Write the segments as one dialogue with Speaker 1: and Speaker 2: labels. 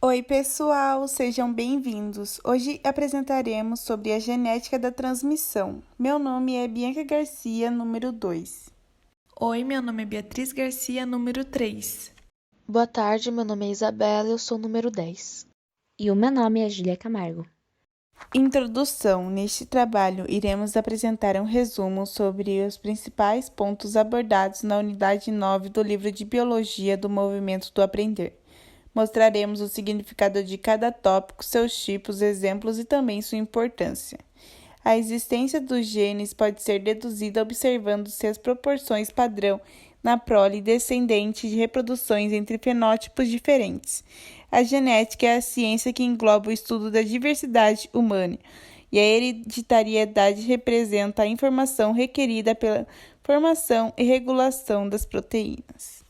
Speaker 1: Oi, pessoal, sejam bem-vindos. Hoje apresentaremos sobre a genética da transmissão. Meu nome é Bianca Garcia, número 2.
Speaker 2: Oi, meu nome é Beatriz Garcia, número 3.
Speaker 3: Boa tarde, meu nome é Isabela e eu sou o número 10.
Speaker 4: E o meu nome é Júlia Camargo.
Speaker 1: Introdução. Neste trabalho, iremos apresentar um resumo sobre os principais pontos abordados na unidade 9 do livro de Biologia do Movimento do Aprender. Mostraremos o significado de cada tópico, seus tipos, exemplos e também sua importância. A existência dos genes pode ser deduzida observando-se as proporções padrão na prole descendente de reproduções entre fenótipos diferentes. A genética é a ciência que engloba o estudo da diversidade humana, e a hereditariedade representa a informação requerida pela formação e regulação das proteínas.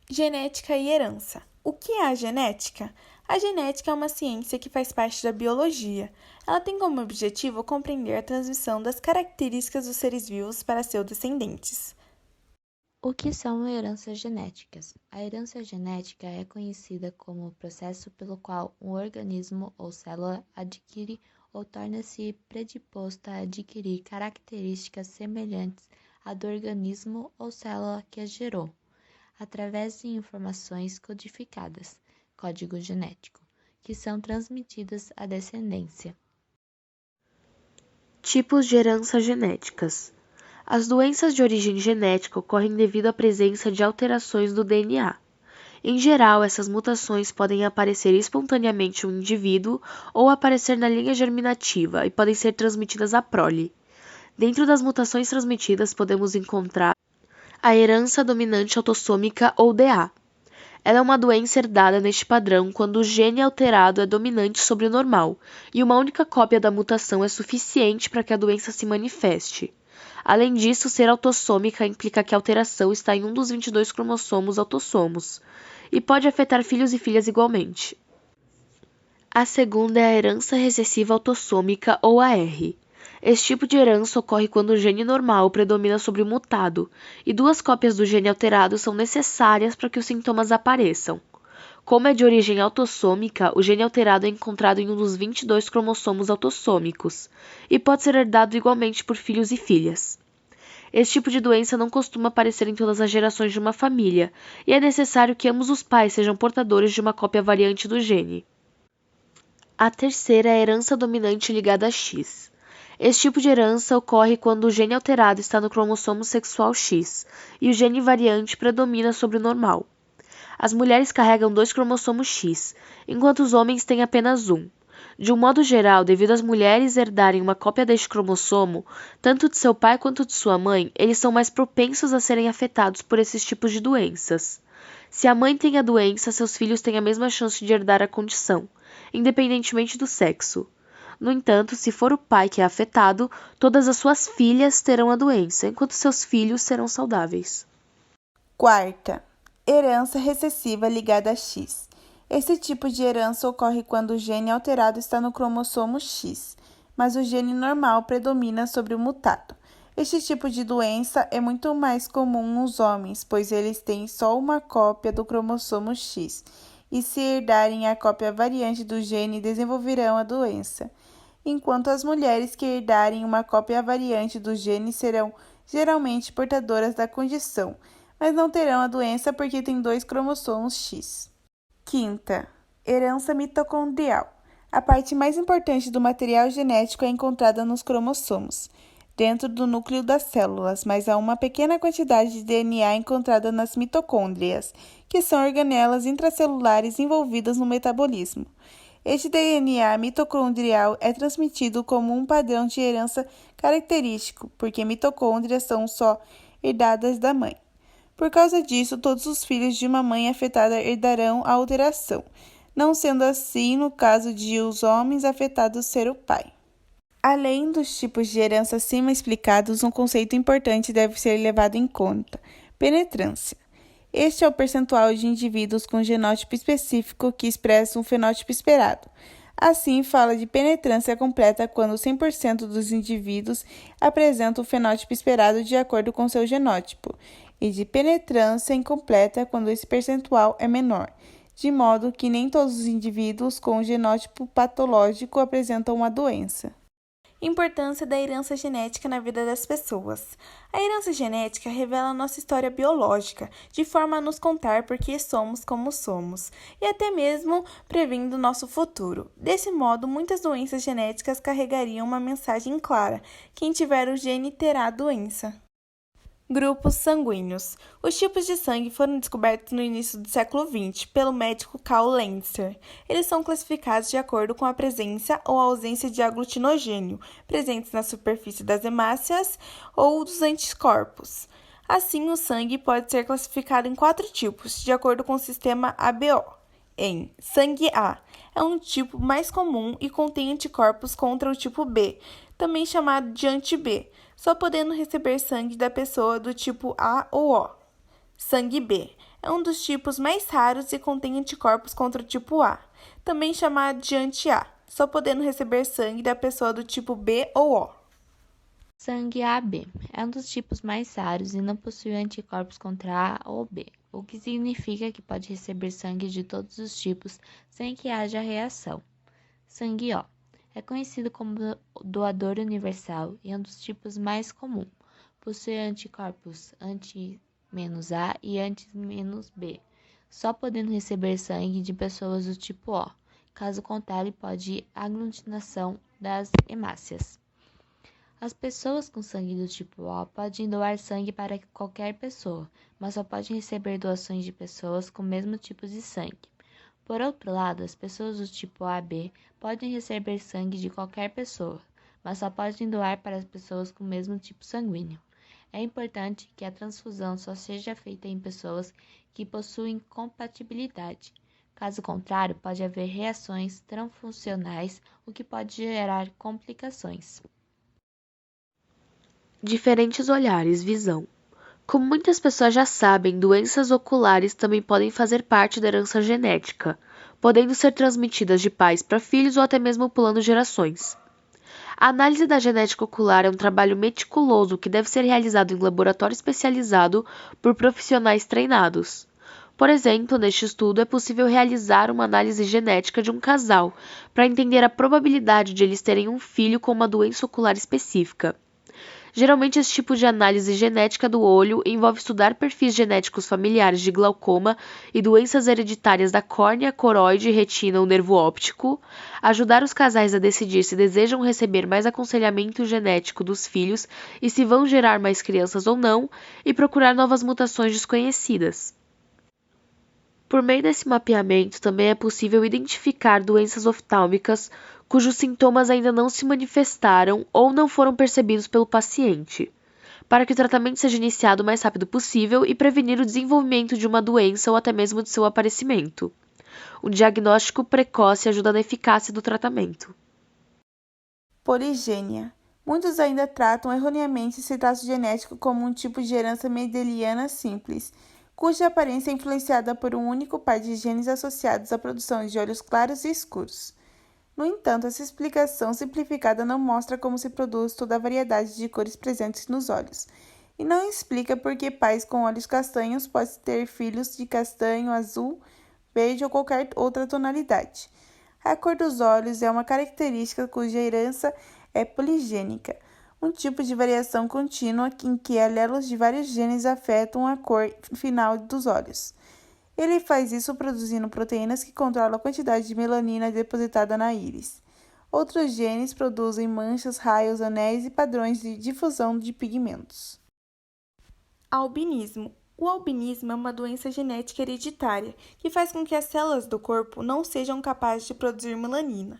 Speaker 2: Genética e herança. O que é a genética? A genética é uma ciência que faz parte da biologia. Ela tem como objetivo compreender a transmissão das características dos seres vivos para seus descendentes.
Speaker 4: O que são heranças genéticas? A herança genética é conhecida como o processo pelo qual um organismo ou célula adquire ou torna-se predisposta a adquirir características semelhantes à do organismo ou célula que as gerou, através de informações codificadas, código genético, que são transmitidas à descendência.
Speaker 3: Tipos de heranças genéticas. As doenças de origem genética ocorrem devido à presença de alterações do DNA. Em geral, essas mutações podem aparecer espontaneamente em um indivíduo ou aparecer na linha germinativa e podem ser transmitidas à prole. Dentro das mutações transmitidas, podemos encontrar a herança dominante autossômica ou DA. Ela é uma doença herdada neste padrão quando o gene alterado é dominante sobre o normal e uma única cópia da mutação é suficiente para que a doença se manifeste. Além disso, ser autossômica implica que a alteração está em um dos 22 cromossomos autossomos e pode afetar filhos e filhas igualmente. A segunda é a herança recessiva autossômica ou AR. Esse tipo de herança ocorre quando o gene normal predomina sobre o mutado e duas cópias do gene alterado são necessárias para que os sintomas apareçam. Como é de origem autossômica, o gene alterado é encontrado em um dos 22 cromossomos autossômicos e pode ser herdado igualmente por filhos e filhas. Esse tipo de doença não costuma aparecer em todas as gerações de uma família e é necessário que ambos os pais sejam portadores de uma cópia variante do gene. A terceira é a herança dominante ligada a X. Esse tipo de herança ocorre quando o gene alterado está no cromossomo sexual X e o gene variante predomina sobre o normal. As mulheres carregam 2 cromossomos X, enquanto os homens têm apenas um. De um modo geral, devido às mulheres herdarem uma cópia deste cromossomo, tanto de seu pai quanto de sua mãe, eles são mais propensos a serem afetados por esses tipos de doenças. Se a mãe tem a doença, seus filhos têm a mesma chance de herdar a condição, independentemente do sexo. No entanto, se for o pai que é afetado, todas as suas filhas terão a doença, enquanto seus filhos serão saudáveis.
Speaker 1: Quarta, herança recessiva ligada a X. Esse tipo de herança ocorre quando o gene alterado está no cromossomo X, mas o gene normal predomina sobre o mutado. Este tipo de doença é muito mais comum nos homens, pois eles têm só uma cópia do cromossomo X, e se herdarem a cópia variante do gene, desenvolverão a doença, enquanto as mulheres que herdarem uma cópia variante do gene serão geralmente portadoras da condição, mas não terão a doença porque têm 2 cromossomos X. Quinta, herança mitocondrial. A parte mais importante do material genético é encontrada nos cromossomos, dentro do núcleo das células, mas há uma pequena quantidade de DNA encontrada nas mitocôndrias, que são organelas intracelulares envolvidas no metabolismo. Este DNA mitocondrial é transmitido como um padrão de herança característico, porque mitocôndrias são só herdadas da mãe. Por causa disso, todos os filhos de uma mãe afetada herdarão a alteração, não sendo assim no caso de os homens afetados ser o pai. Além dos tipos de herança acima explicados, um conceito importante deve ser levado em conta: penetrância. Este é o percentual de indivíduos com genótipo específico que expressa um fenótipo esperado. Assim, fala de penetrância completa quando 100% dos indivíduos apresentam o fenótipo esperado de acordo com seu genótipo, e de penetrância incompleta quando esse percentual é menor, de modo que nem todos os indivíduos com genótipo patológico apresentam uma doença.
Speaker 2: Importância da herança genética na vida das pessoas. A herança genética revela nossa história biológica, de forma a nos contar por que somos como somos, e até mesmo prevendo nosso futuro. Desse modo, muitas doenças genéticas carregariam uma mensagem clara: quem tiver o gene terá a doença. Grupos sanguíneos. Os tipos de sangue foram descobertos no início do século XX pelo médico Karl Landser. Eles são classificados de acordo com a presença ou ausência de aglutinogênio, presentes na superfície das hemácias ou dos anticorpos. Assim, o sangue pode ser classificado em 4 tipos, de acordo com o sistema ABO. Em sangue A, é um tipo mais comum e contém anticorpos contra o tipo B, também chamado de anti-B, só podendo receber sangue da pessoa do tipo A ou O. Sangue B é um dos tipos mais raros e contém anticorpos contra o tipo A, também chamado de anti-A, só podendo receber sangue da pessoa do tipo B ou O.
Speaker 4: Sangue AB é um dos tipos mais raros e não possui anticorpos contra A ou B, o que significa que pode receber sangue de todos os tipos sem que haja reação. Sangue O é conhecido como doador universal e é um dos tipos mais comum. Possui anticorpos anti-A e anti-B, só podendo receber sangue de pessoas do tipo O. Caso contrário, pode aglutinação das hemácias. As pessoas com sangue do tipo O podem doar sangue para qualquer pessoa, mas só podem receber doações de pessoas com o mesmo tipo de sangue. Por outro lado, as pessoas do tipo AB podem receber sangue de qualquer pessoa, mas só podem doar para as pessoas com o mesmo tipo sanguíneo. É importante que a transfusão só seja feita em pessoas que possuem compatibilidade. Caso contrário, pode haver reações transfuncionais, o que pode gerar complicações.
Speaker 3: Diferentes olhares, visão. Como muitas pessoas já sabem, doenças oculares também podem fazer parte da herança genética, podendo ser transmitidas de pais para filhos ou até mesmo pulando gerações. A análise da genética ocular é um trabalho meticuloso que deve ser realizado em laboratório especializado por profissionais treinados. Por exemplo, neste estudo é possível realizar uma análise genética de um casal para entender a probabilidade de eles terem um filho com uma doença ocular específica. Geralmente, esse tipo de análise genética do olho envolve estudar perfis genéticos familiares de glaucoma e doenças hereditárias da córnea, coroide, retina ou nervo óptico, ajudar os casais a decidir se desejam receber mais aconselhamento genético dos filhos e se vão gerar mais crianças ou não, e procurar novas mutações desconhecidas. Por meio desse mapeamento, também é possível identificar doenças oftálmicas cujos sintomas ainda não se manifestaram ou não foram percebidos pelo paciente, para que o tratamento seja iniciado o mais rápido possível e prevenir o desenvolvimento de uma doença ou até mesmo de seu aparecimento. Um diagnóstico precoce ajuda na eficácia do tratamento.
Speaker 1: Poligênia. Muitos ainda tratam erroneamente esse traço genético como um tipo de herança mendeliana simples, cuja aparência é influenciada por um único par de genes associados à produção de olhos claros e escuros. No entanto, essa explicação simplificada não mostra como se produz toda a variedade de cores presentes nos olhos, e não explica por que pais com olhos castanhos podem ter filhos de castanho, azul, verde ou qualquer outra tonalidade. A cor dos olhos é uma característica cuja herança é poligênica, um tipo de variação contínua em que alelos de vários genes afetam a cor final dos olhos. Ele faz isso produzindo proteínas que controlam a quantidade de melanina depositada na íris. Outros genes produzem manchas, raios, anéis e padrões de difusão de pigmentos.
Speaker 2: Albinismo. O albinismo é uma doença genética hereditária que faz com que as células do corpo não sejam capazes de produzir melanina,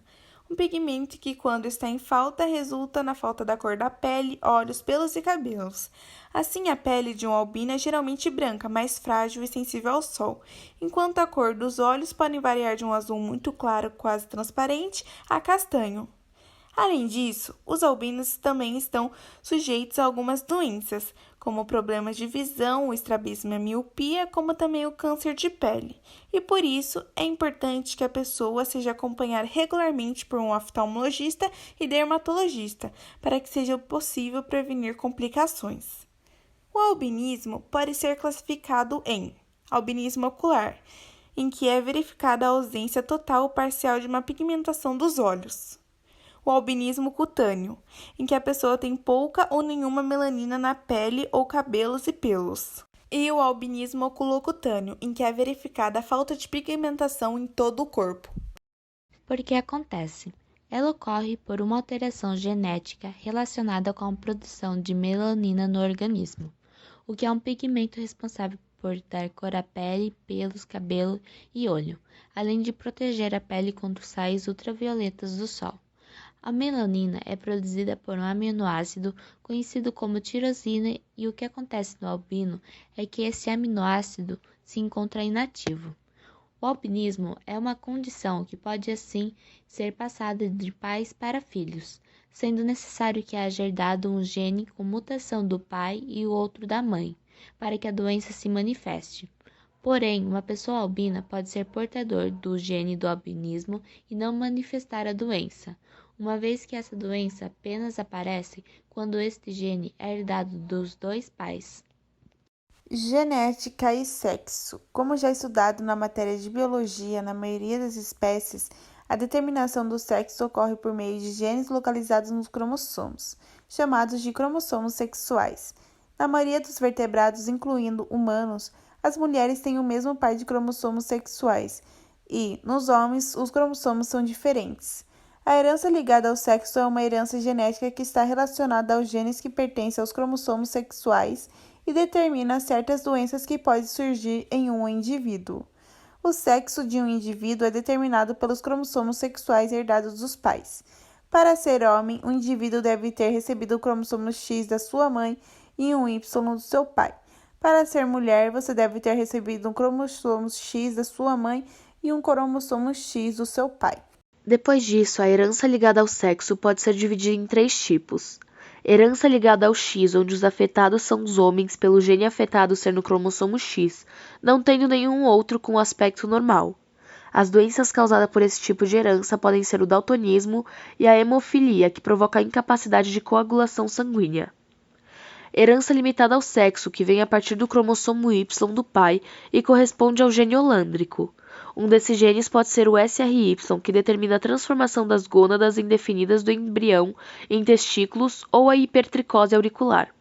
Speaker 2: um pigmento que, quando está em falta, resulta na falta da cor da pele, olhos, pelos e cabelos. Assim, a pele de um albino é geralmente branca, mais frágil e sensível ao sol, enquanto a cor dos olhos pode variar de um azul muito claro, quase transparente, a castanho. Além disso, os albinos também estão sujeitos a algumas doenças, como problemas de visão, o estrabismo e a miopia, como também o câncer de pele. E por isso, é importante que a pessoa seja acompanhada regularmente por um oftalmologista e dermatologista, para que seja possível prevenir complicações. O albinismo pode ser classificado em albinismo ocular, em que é verificada a ausência total ou parcial de uma pigmentação dos olhos. O albinismo cutâneo, em que a pessoa tem pouca ou nenhuma melanina na pele ou cabelos e pelos. E o albinismo oculocutâneo, em que é verificada a falta de pigmentação em todo o corpo.
Speaker 4: Por que acontece? Ela ocorre por uma alteração genética relacionada com a produção de melanina no organismo, o que é um pigmento responsável por dar cor à pele, pelos, cabelo e olho, além de proteger a pele contra os raios ultravioletas do sol. A melanina é produzida por um aminoácido conhecido como tirosina e o que acontece no albino é que esse aminoácido se encontra inativo. O albinismo é uma condição que pode assim ser passada de pais para filhos, sendo necessário que haja herdado um gene com mutação do pai e o outro da mãe, para que a doença se manifeste. Porém, uma pessoa albina pode ser portador do gene do albinismo e não manifestar a doença, uma vez que essa doença apenas aparece quando este gene é herdado dos dois pais.
Speaker 1: Genética e sexo. Como já estudado na matéria de biologia, na maioria das espécies, a determinação do sexo ocorre por meio de genes localizados nos cromossomos, chamados de cromossomos sexuais. Na maioria dos vertebrados, incluindo humanos, as mulheres têm o mesmo par de cromossomos sexuais e, nos homens, os cromossomos são diferentes. A herança ligada ao sexo é uma herança genética que está relacionada aos genes que pertencem aos cromossomos sexuais e determina certas doenças que podem surgir em um indivíduo. O sexo de um indivíduo é determinado pelos cromossomos sexuais herdados dos pais. Para ser homem, o indivíduo deve ter recebido o cromossomo X da sua mãe e um Y do seu pai. Para ser mulher, você deve ter recebido um cromossomo X da sua mãe e um cromossomo X do seu pai.
Speaker 3: Depois disso, a herança ligada ao sexo pode ser dividida em 3 tipos. Herança ligada ao X, onde os afetados são os homens pelo gene afetado ser no cromossomo X, não tendo nenhum outro com aspecto normal. As doenças causadas por esse tipo de herança podem ser o daltonismo e a hemofilia, que provoca a incapacidade de coagulação sanguínea. Herança limitada ao sexo, que vem a partir do cromossomo Y do pai e corresponde ao gene holândrico. Um desses genes pode ser o SRY, que determina a transformação das gônadas indefinidas do embrião em testículos ou a hipertricose auricular.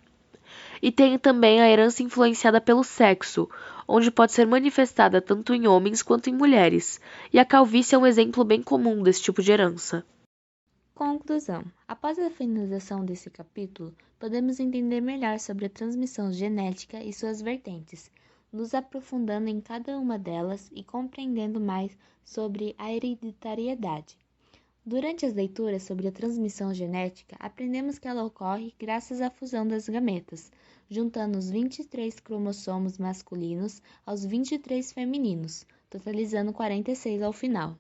Speaker 3: E tem também a herança influenciada pelo sexo, onde pode ser manifestada tanto em homens quanto em mulheres, e a calvície é um exemplo bem comum desse tipo de herança.
Speaker 4: Conclusão. Após a finalização desse capítulo, podemos entender melhor sobre a transmissão genética e suas vertentes, nos aprofundando em cada uma delas e compreendendo mais sobre a hereditariedade. Durante as leituras sobre a transmissão genética, aprendemos que ela ocorre graças à fusão das gametas, juntando os 23 cromossomos masculinos aos 23 femininos, totalizando 46 ao final.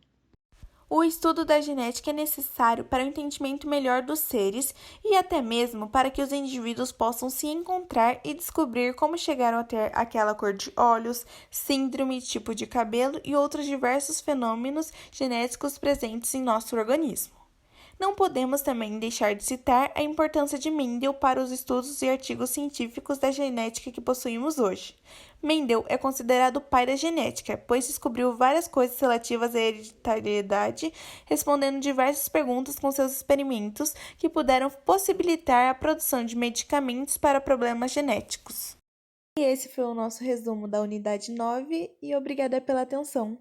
Speaker 2: O estudo da genética é necessário para o entendimento melhor dos seres e até mesmo para que os indivíduos possam se encontrar e descobrir como chegaram a ter aquela cor de olhos, síndrome, tipo de cabelo e outros diversos fenômenos genéticos presentes em nosso organismo. Não podemos também deixar de citar a importância de Mendel para os estudos e artigos científicos da genética que possuímos hoje. Mendel é considerado o pai da genética, pois descobriu várias coisas relativas à hereditariedade, respondendo diversas perguntas com seus experimentos que puderam possibilitar a produção de medicamentos para problemas genéticos. E esse foi o nosso resumo da unidade 9 e obrigada pela atenção.